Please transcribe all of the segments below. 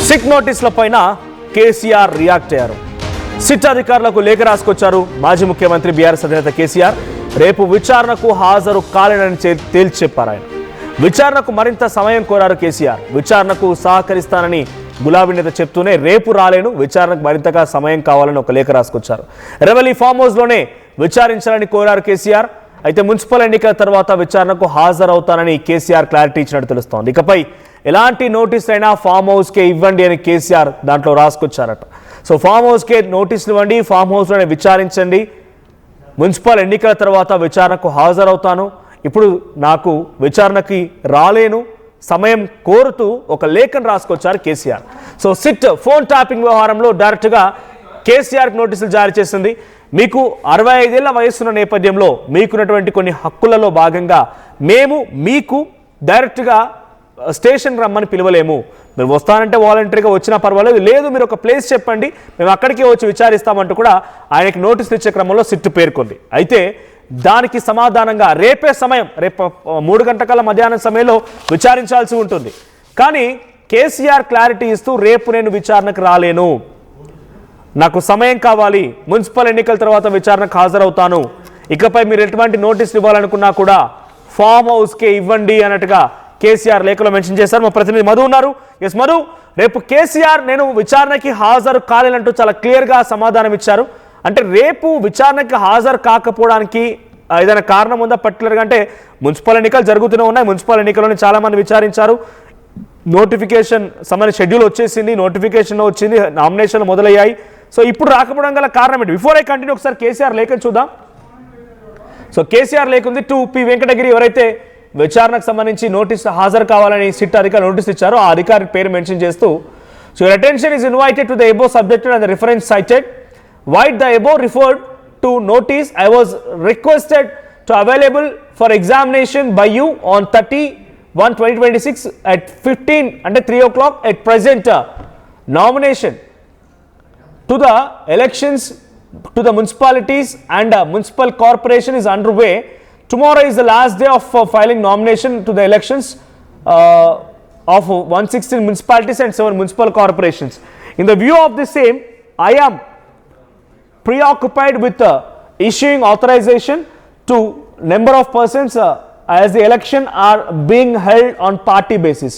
SIT నోటీసుల పైన KCR react అయ్యారు. SIT అధికారులకు లేఖ రాసుకొచ్చారు మాజీ ముఖ్యమంత్రి బీఆర్ఎస్ అధినేత కేసీఆర్. రేపు విచారణకు హాజరు కాలేనని తేల్చి చెప్పారు. ఆయన విచారణకు మరింత సమయం కోరారు కేసీఆర్. విచారణకు సహకరిస్తానని గులాబీ నేత చెప్తూనే రేపు రాలేను, విచారణకు మరింతగా సమయం కావాలని ఒక లేఖ రాసుకొచ్చారు. రెవెల్యూ ఫామ్ హౌస్ లోనే విచారించాలని కోరారు కేసీఆర్. అయితే మున్సిపల్ ఎన్నికల తర్వాత విచారణకు హాజరవుతానని కేసీఆర్ క్లారిటీ ఇచ్చినట్టు తెలుస్తోంది. ఇకపై ఎలాంటి నోటీసులు అయినా ఫామ్ హౌస్కే ఇవ్వండి అని కేసీఆర్ దాంట్లో రాసుకొచ్చారట. సో ఫామ్ హౌస్కే నోటీసులు ఇవ్వండి, ఫామ్ హౌస్లోనే విచారించండి, మున్సిపల్ ఎన్నికల తర్వాత విచారణకు హాజరవుతాను, ఇప్పుడు నాకు విచారణకి రాలేను, సమయం కోరుతూ ఒక లేఖను రాసుకొచ్చారు KCR. So SIT phone tapping వ్యవహారంలో డైరెక్ట్గా కేసీఆర్కి నోటీసులు జారీ చేసింది. మీకు 65 ఏళ్ల వయసున్న నేపథ్యంలో మీకున్నటువంటి కొన్ని హక్కులలో భాగంగా మేము మీకు డైరెక్ట్గా స్టేషన్ రమ్మని పిలవలేము, మీరు వస్తానంటే వాలంటరీగా వచ్చినా పర్వాలేదు, లేదు మీరు ఒక ప్లేస్ చెప్పండి మేము అక్కడికే వచ్చి విచారిస్తామంటూ కూడా ఆయనకి నోటీసులు ఇచ్చే క్రమంలో సిట్ పేర్కొంది. అయితే దానికి సమాధానంగా రేపే సమయం, రేపు 3 గంటల మధ్యాహ్నం సమయంలో విచారించాల్సి ఉంటుంది. కానీ కేసీఆర్ క్లారిటీ ఇస్తూ రేపు నేను విచారణకు రాలేను, నాకు సమయం కావాలి, మున్సిపల్ ఎన్నికల తర్వాత విచారణకు హాజరవుతాను, ఇకపై మీరు ఎటువంటి నోటీసులు ఇవ్వాలనుకున్నా కూడా ఫామ్ హౌస్కే ఇవ్వండి అన్నట్టుగా కేసీఆర్ లేఖలో మెన్షన్ చేశారు. మా ప్రతినిధి మధు ఉన్నారు. ఎస్ మధు, రేపు కేసీఆర్ నేను విచారణకి హాజరు కాలేనంటూ చాలా క్లియర్గా సమాధానం ఇచ్చారు. అంటే రేపు విచారణకి హాజరు కాకపోవడానికి ఏదైనా కారణం ఉందా పర్టికులర్గా? అంటే మున్సిపల్ ఎన్నికలు జరుగుతూనే ఉన్నాయి, మున్సిపల్ ఎన్నికల్లోనే చాలా మంది విచారించారు, నోటిఫికేషన్ సంబంధించిన షెడ్యూల్ వచ్చేసింది, నోటిఫికేషన్ వచ్చింది, నామినేషన్లు మొదలయ్యాయి. సో ఇప్పుడు రాకపోవడం గల కారణం ఏంటి? బిఫోర్ ఐ కంటిన్యూ ఒకసారి కేసీఆర్ లేఖను చూద్దాం. సో కేసీఆర్ లేఖ ఉంది. పి వెంకటగిరి ఎవరైతే విచారణకు సంబంధించి నోటీసు హాజరు కావాలని సిట్ అధికారి నోటీస్ ఇచ్చారో ఆ అధికారి పేరు మెన్షన్ చేస్తూ, so your attention is invited to the above subjected and the reference sighted. White the above referred to notice I was requested to available for examination by you on 30/1/2026 at 15 అంటే 3 o'clock. at present nomination to the elections to the municipalities and municipal corporation is underway. Tomorrow is the last day of filing nomination to the elections of 116 municipalities and 7 municipal corporations. In the view of the same, I am preoccupied with issuing authorization to number of persons as the election are being held on party basis.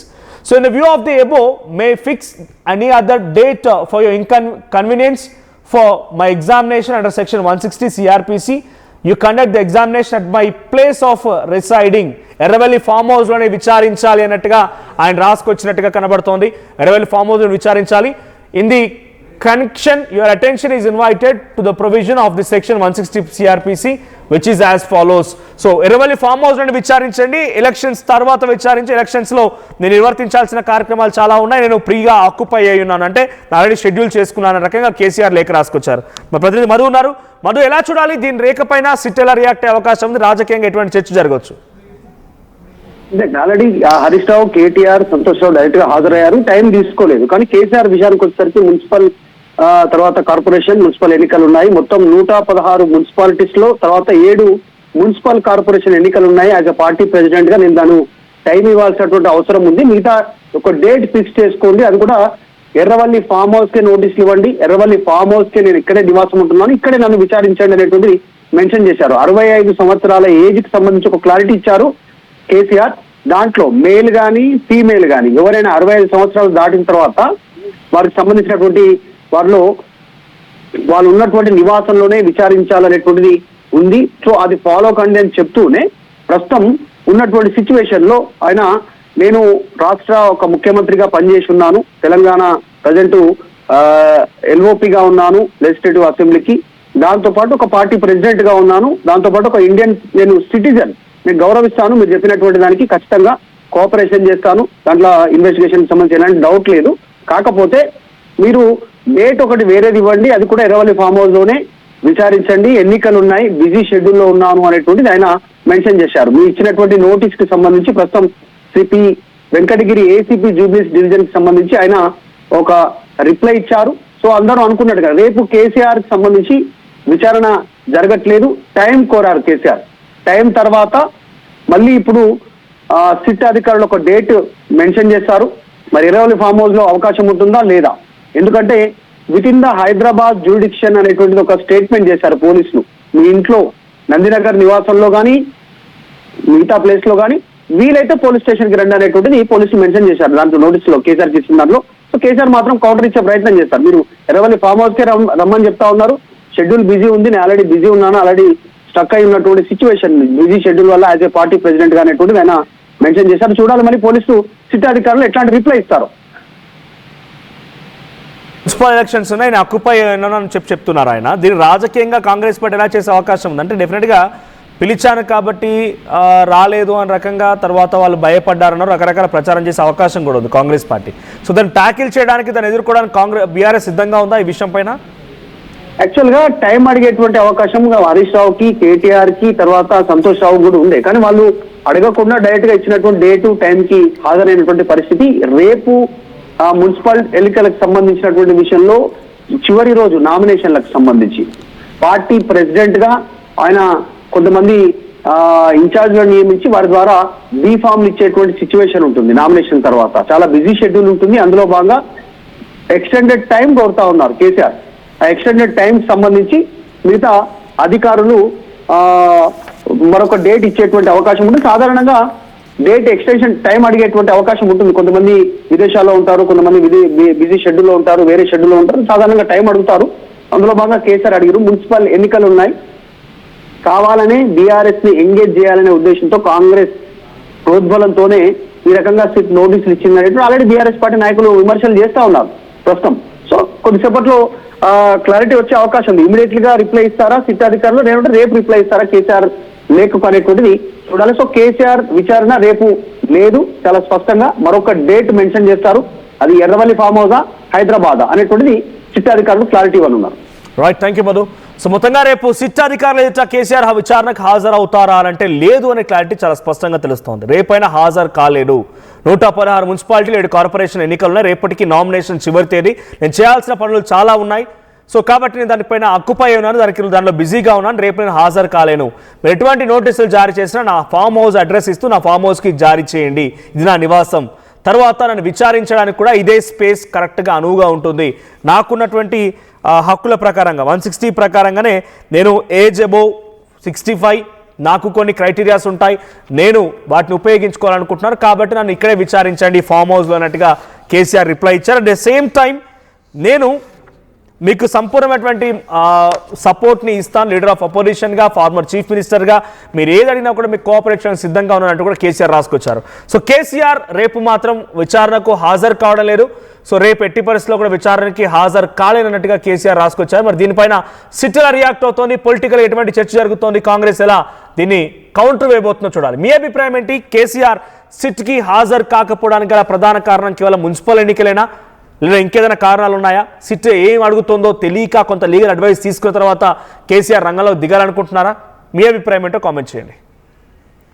So in the view of the above, may fix any other date for your convenience for my examination under section 160 CRPC. You conduct the examination at my place of residing. Erravelli farm house లోనే విచారించాలి అన్నట్టుగా ఆయన రాసుకొచ్చినట్టుగా కనబడుతోంది. Erravelli farm house లో విచారించాలి. In the connection your attention is invited to the provision of the section 160 CRPC which is as follows. So Erravelli farm house లోనే విచారించండి, elections తర్వాత విచారించి, ఎలక్షన్స్ లో నేను నిర్వర్తించాల్సిన కార్యక్రమాలు చాలా ఉన్నాయి, నేను ఫ్రీగా ఆక్యుపై అయి ఉన్నాను అంటే ఆల్రెడీ షెడ్యూల్ చేసుకున్నాను రకంగా కేసీఆర్ లేఖ రాసుకొచ్చారు. మా ప్రతినిధి మధు ఉన్నారు. మధు, ఎలా చూడాలి దీని రేఖ పైన? సిట్ ఎలా రియాక్ట్ అయ్యే అవకాశం ఉంది? రాజకీయంగా ఎటువంటి చర్చ జరగవచ్చు? ఆల్రెడీ హరీష్ రావు, కేటీఆర్, సంతోష్ రావు డైరెక్ట్ గా హాజరయ్యారు, టైం తీసుకోలేదు. కానీ కేసీఆర్ విషయానికి వచ్చేసరికి మున్సిపల్ తర్వాత కార్పొరేషన్ మున్సిపల్ ఎన్నికలు ఉన్నాయి. మొత్తం 116 మున్సిపాలిటీస్ లో తర్వాత 7 మున్సిపల్ కార్పొరేషన్ ఎన్నికలు ఉన్నాయి. యాజ్ అ పార్టీ ప్రెసిడెంట్ గా నేను దాని టైం ఇవ్వాల్సినటువంటి అవసరం ఉంది. మిగతా ఒక డేట్ ఫిక్స్ చేసుకోండి, అది కూడా ఎర్రవల్లి ఫామ్ హౌస్ కే నోటీసులు ఇవ్వండి, ఎర్రవల్లి ఫామ్ హౌస్ కే నేను ఇక్కడే నివాసం ఉంటున్నాను, ఇక్కడే నన్ను విచారించండి అనేటువంటి మెన్షన్ చేశారు. 65 సంవత్సరాల ఏజ్ కి సంబంధించి ఒక క్లారిటీ ఇచ్చారు కేసీఆర్. దాంట్లో మేల్ గానీ ఫీమేల్ గానీ ఎవరైనా 65 సంవత్సరాలు దాటిన తర్వాత వారికి సంబంధించినటువంటి వాళ్ళు ఉన్నటువంటి నివాసంలోనే విచారించాలనేటువంటిది ఉంది. సో అది ఫాలో కండి అని చెప్తూనే ప్రస్తుతం ఉన్నటువంటి సిచ్యువేషన్ లో ఆయన నేను రాష్ట్ర ఒక ముఖ్యమంత్రిగా పనిచేసి ఉన్నాను, తెలంగాణ ప్రజెంట్ ఎల్ఓపిగా ఉన్నాను లెజిస్లేటివ్ అసెంబ్లీకి, దాంతో పాటు ఒక పార్టీ ప్రెసిడెంట్ గా ఉన్నాను, దాంతో పాటు ఒక ఇండియన్ నేను సిటిజన్, నేను గౌరవిస్తాను, మీరు చెప్పినటువంటి దానికి ఖచ్చితంగా కోఆపరేషన్ చేస్తాను, దాంట్లో ఇన్వెస్టిగేషన్ సంబంధించి ఎలాంటి డౌట్ లేదు. కాకపోతే మీరు డేట్ ఒకటి వేరేది ఇవ్వండి, అది కూడా ఎర్రవల్లి ఫామ్ హౌస్ లోనే విచారించండి, ఎన్నికలు ఉన్నాయి, బిజీ షెడ్యూల్లో ఉన్నాను అనేటువంటిది ఆయన మెన్షన్ చేశారు. మీరు ఇచ్చినటువంటి నోటీస్ కి సంబంధించి ప్రస్తుతం సిపి వెంకటగిరి ఏసీపీ జూబ్లీస్ డివిజన్ కి సంబంధించి ఆయన ఒక రిప్లై ఇచ్చారు. సో అందరూ అనుకున్నట్టు కదా రేపు కేసీఆర్ కి సంబంధించి విచారణ జరగట్లేదు, టైం కోరారు కేసీఆర్. టైం తర్వాత మళ్ళీ ఇప్పుడు సిట్ అధికారులు ఒక డేట్ మెన్షన్ చేశారు. మరి ఎర్రవల్లి ఫామ్ హౌస్ లో అవకాశం ఉంటుందా లేదా? ఎందుకంటే with in the Hyderabad jurisdiction అనేటువంటిది ఒక స్టేట్మెంట్ చేశారు పోలీసులు. మీ ఇంట్లో నందినగర్ నివాసంలో కానీ మిగతా ప్లేస్ లో కానీ వీలైతే పోలీస్ స్టేషన్ కి రండి అనేటువంటిది పోలీసులు మెన్షన్ చేశారు దాంట్లో నోటీసులో, కేసీఆర్ ఇచ్చిన దాంట్లో. సో కేసీఆర్ మాత్రం కౌంటర్ ఇచ్చే ప్రయత్నం చేస్తారు. మీరు ఎర్రవల్లి ఫామ్ హౌస్ కే రమ్మని చెప్తా ఉన్నారు, షెడ్యూల్ బిజీ ఉంది, నేను ఆల్రెడీ బిజీ ఉన్నాను, ఆల్రెడీ స్టక్ అయి ఉన్నటువంటి సిచ్యువేషన్, బిజీ షెడ్యూల్ వల్ల యాజ్ ఏ పార్టీ ప్రెసిడెంట్ గా అనేటువంటిది ఆయన మెన్షన్ చేశారు. చూడాలి మరి పోలీసులు సిట్ అధికారులు ఎట్లాంటి రిప్లై ఇస్తారు. మున్సిపల్ ఎలక్షన్స్ ఉన్నాయి, నేను అక్యుపై అని చెప్తున్నారు ఆయన. దీన్ని రాజకీయంగా కాంగ్రెస్ పార్టీ ఎలా చేసే అవకాశం ఉంది అంటే డెఫినెట్గా పిలిచాను కాబట్టి రాలేదు అని రకంగా, తర్వాత వాళ్ళు భయపడ్డారన్నారు, రకరకాల ప్రచారం చేసే అవకాశం కూడా ఉంది కాంగ్రెస్ పార్టీ. సో దాన్ని ట్యాకిల్ చేయడానికి, దాన్ని ఎదుర్కోవడానికి బీఆర్ఎస్ సిద్ధంగా ఉందా ఈ విషయం పైన? యాక్చువల్ గా టైం అడిగేటువంటి అవకాశం హరీష్ రావుకి, కేటీఆర్ కి, తర్వాత సంతోష్ రావు కూడా ఉండే. కానీ వాళ్ళు అడగకుండా డైరెక్ట్ గా ఇచ్చినటువంటి డే టు టైం కి హాజరైనటువంటి పరిస్థితి. రేపు మున్సిపల్ ఎన్నికలకు సంబంధించినటువంటి విషయంలో చివరి రోజు నామినేషన్లకు సంబంధించి పార్టీ ప్రెసిడెంట్ గా ఆయన కొంతమంది ఇన్ఛార్జ్లను నియమించి వారి ద్వారా బీ ఫామ్లు ఇచ్చేటువంటి సిచ్యువేషన్ ఉంటుంది. నామినేషన్ తర్వాత చాలా బిజీ షెడ్యూల్ ఉంటుంది. అందులో భాగంగా ఎక్స్టెండెడ్ టైం కోరుతా ఉన్నారు కేసీఆర్. ఆ ఎక్స్టెండెడ్ టైం సంబంధించి మిగతా అధికారులు మరొక డేట్ ఇచ్చేటువంటి అవకాశం ఉంటుంది. సాధారణంగా డేట్ ఎక్స్టెన్షన్ టైం అడిగేటువంటి అవకాశం ఉంటుంది. కొంతమంది విదేశాల్లో ఉంటారు, కొంతమంది బిజీ షెడ్యూల్లో ఉంటారు, వేరే షెడ్యూల్లో ఉంటారు, సాధారణంగా టైం అడుగుతారు. అందులో భాగంగా కేసీఆర్ అడిగారు. మున్సిపల్ ఎన్నికలు ఉన్నాయి, కావాలనే బీఆర్ఎస్ ని ఎంగేజ్ చేయాలనే ఉద్దేశంతో కాంగ్రెస్ ప్రోద్బలంతోనే ఈ రకంగా సిట్ నోటీసులు ఇచ్చిందనేది ఆల్రెడీ బీఆర్ఎస్ పార్టీ నాయకులు విమర్శలు చేస్తా ఉన్నారు ప్రస్తుతం. సో కొద్దిసేపట్లో క్లారిటీ వచ్చే అవకాశం ఉంది. ఇమీడియట్ గా రిప్లై ఇస్తారా సిట్ అధికారులు, లేదంటే రేపు రిప్లై ఇస్తారా కేసీఆర్ లేఖకు అనేటువంటిది చూడాలి. సో కేసీఆర్ విచారణ రేపు లేదు, చాలా స్పష్టంగా మరొక డేట్ మెన్షన్ చేస్తారు. అది ఎర్రవల్లి ఫామ్ హౌసా, హైదరాబాద్ అనేటువంటిది సిట్ అధికారులు క్లారిటీ ఇవ్వనున్నారు. Right, thank you Madhu. So మొత్తంగా రేపు సిట్ అధికారులు ఎదుట కేసీఆర్ విచారణకు హాజరవుతారా అంటే లేదు అనే క్లారిటీ చాలా స్పష్టంగా తెలుస్తోంది. రేపైనా హాజరు కాలేడు. 116 మున్సిపాలిటీలు, 7 కార్పొరేషన్ ఎన్నికలున్నాయి. రేపటికి నామినేషన్ చివరి తేదీ. నేను చేయాల్సిన పనులు చాలా ఉన్నాయి, సో కాబట్టి నేను దానిపైన అక్కుపై ఉన్నాను, దానిలో బిజీగా ఉన్నాను, రేపు నేను హాజరు కాలేను. మీరు ఎటువంటి నోటీసులు జారీ చేసినా నా ఫామ్ హౌస్ అడ్రస్ ఇస్తూ నా ఫామ్ హౌస్కి జారీ చేయండి, ఇది నా నివాసం. తర్వాత నన్ను విచారించడానికి కూడా ఇదే స్పేస్ కరెక్ట్గా అనువుగా ఉంటుంది. నాకున్నటువంటి హక్కుల ప్రకారంగా 160 ప్రకారంగానే నేను ఏజ్ అబోవ్ 65, నాకు కొన్ని క్రైటీరియాస్ ఉంటాయి, నేను వాటిని ఉపయోగించుకోవాలనుకుంటున్నాను, కాబట్టి నన్ను ఇక్కడే విచారించండి ఫామ్ హౌస్లో అన్నట్టుగా కేసీఆర్ రిప్లై ఇచ్చారు. అట్ ద సేమ్ టైం నేను మీకు సంపూర్ణమైనటువంటి సపోర్ట్ని ఇస్తాను, లీడర్ ఆఫ్ అపోజిషన్గా, ఫార్మర్ చీఫ్ మినిస్టర్గా, మీరు ఏది అడిగినా కూడా మీకు కోఆపరేషన్ సిద్ధంగా ఉన్నట్టు కూడా కేసీఆర్ రాసుకొచ్చారు. సో కేసీఆర్ రేపు మాత్రం విచారణకు హాజరు కావడం లేదు. సో రేపు ఎట్టి పరిస్థితుల్లో కూడా విచారణకి హాజరు కాలేనట్టుగా కేసీఆర్ రాసుకొచ్చారు. మరి దీనిపైన సిట్ ఎలా రియాక్ట్ అవుతోంది, పొలిటికల్ ఎటువంటి చర్చ జరుగుతోంది, కాంగ్రెస్ ఎలా దీన్ని కౌంటర్ వేయబోతుందో చూడాలి. మీ అభిప్రాయం ఏంటి? కేసీఆర్ సిట్కి హాజరు కాకపోవడానికి గల ప్రధాన కారణం కేవలం మున్సిపల్ ఎన్నికలేనా, లేదా ఇంకేదైనా కారణాలు ఉన్నాయా? సిట్ ఏం అడుగుతుందో తెలియక కొంత లీగల్ అడ్వైస్ తీసుకున్న తర్వాత కేసీఆర్ రంగంలో దిగాలనుకుంటున్నారా? మీ అభిప్రాయం ఏంటో కామెంట్ చేయండి.